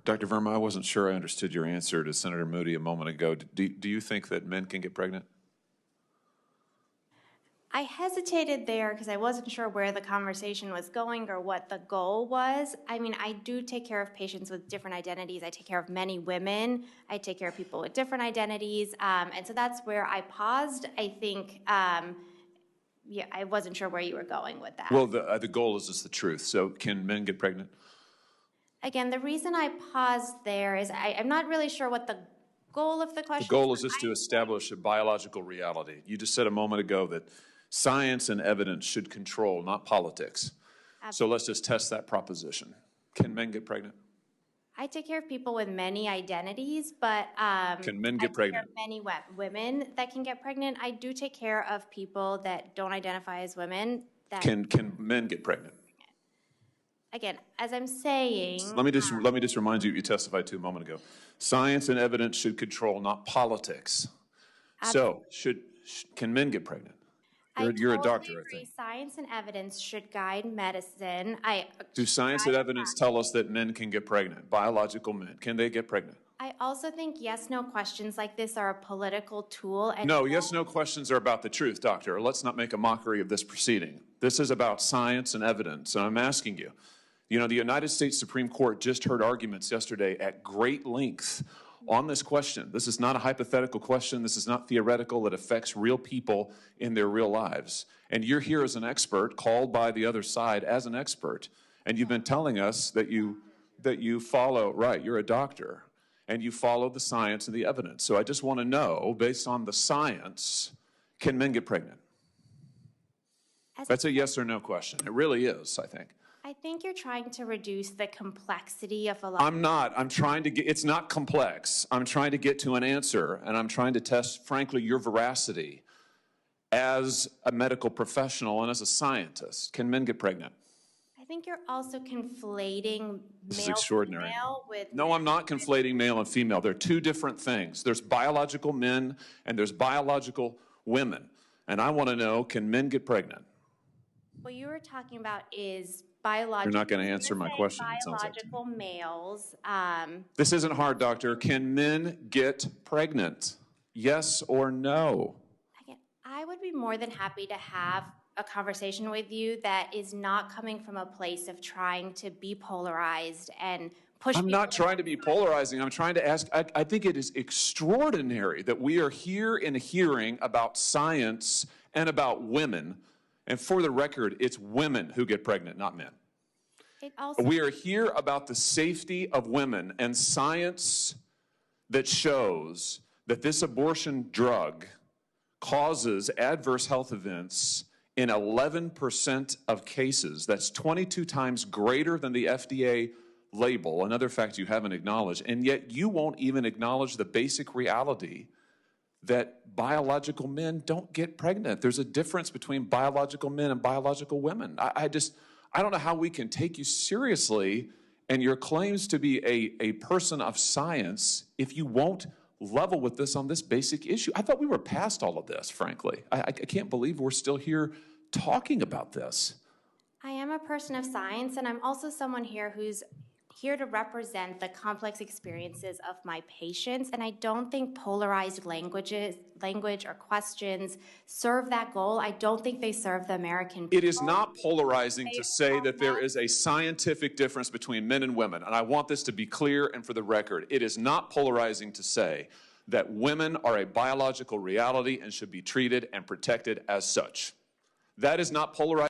Dr. Verma, I wasn't sure I understood your answer to Senator Moody a moment ago. Do you think that men can get pregnant? I hesitated there because I wasn't sure where the conversation was going or what the goal was. I mean, I do take care of patients with different identities. I take care of many women. I take care of people with different identities. And so that's where I paused. I think, yeah, I wasn't sure where you were going with that. Well, the goal is just the truth. So can men get pregnant? Again, the reason I paused there is I'm not really sure what the goal of the question is. The goal is just to establish a biological reality. You just said a moment ago that science and evidence should control, not politics. Absolutely. So let's just test that proposition. Can men get pregnant? I take care of people with many identities, but can men get pregnant? I take care of many women that can get pregnant. I do take care of people that don't identify as women. That can men get pregnant? Again, as I'm saying, let me just remind you what you testified to a moment ago. Science and evidence should control, not politics. Absolutely. So can men get pregnant? You're a doctor, agree. I think. Science and evidence should guide medicine. Do science and evidence tell us that men can get pregnant? Biological men, can they get pregnant? I also think yes/no questions like this are a political tool. And no, yes/no questions are about the truth, doctor. Let's not make a mockery of this proceeding. This is about science and evidence, and I'm asking you. You know, the United States Supreme Court just heard arguments yesterday at great length on this question. This is not a hypothetical question. This is not theoretical. It affects real people in their real lives. And you're here as an expert, called by the other side as an expert. And you've been telling us that you follow, right, you're a doctor, and you follow the science and the evidence. So I just want to know, based on the science, can men get pregnant? That's a yes or no question. It really is, I think. I think you're trying to reduce the complexity of a lot. I'm not. I'm trying to get, it's not complex. I'm trying to get to an answer, and I'm trying to test, frankly, your veracity as a medical professional and as a scientist. Can men get pregnant? I think you're also conflating this is extraordinary. Male with no, I'm not conflating male and female. They're two different things. There's biological men and there's biological women. And I want to know, can men get pregnant? What you were talking about is biological. You're not going to answer my question. Biological males. This isn't hard, doctor. Can men get pregnant? Yes or no? Again, I would be more than happy to have a conversation with you that is not coming from a place of trying to be polarized and push. I'm not trying to be polarizing. I'm trying to ask. I think it is extraordinary that we are here in a hearing about science and about women. And for the record, it's women who get pregnant, not men. We are here about the safety of women and science that shows that this abortion drug causes adverse health events in 11% of cases. That's 22 times greater than the FDA label, another fact you haven't acknowledged. And yet you won't even acknowledge the basic reality that biological men don't get pregnant. There's a difference between biological men and biological women. I don't know how we can take you seriously and your claims to be a person of science if you won't level with this on this basic issue. I thought we were past all of this, frankly. I can't believe we're still here talking about this. I am a person of science, and I'm also someone here who's here to represent the complex experiences of my patients, and I don't think polarized language or questions serve that goal. I don't think they serve the American people. It is not polarizing to say that there is a scientific difference between men and women, and I want this to be clear and for the record. It is not polarizing to say that women are a biological reality and should be treated and protected as such. That is not polarizing.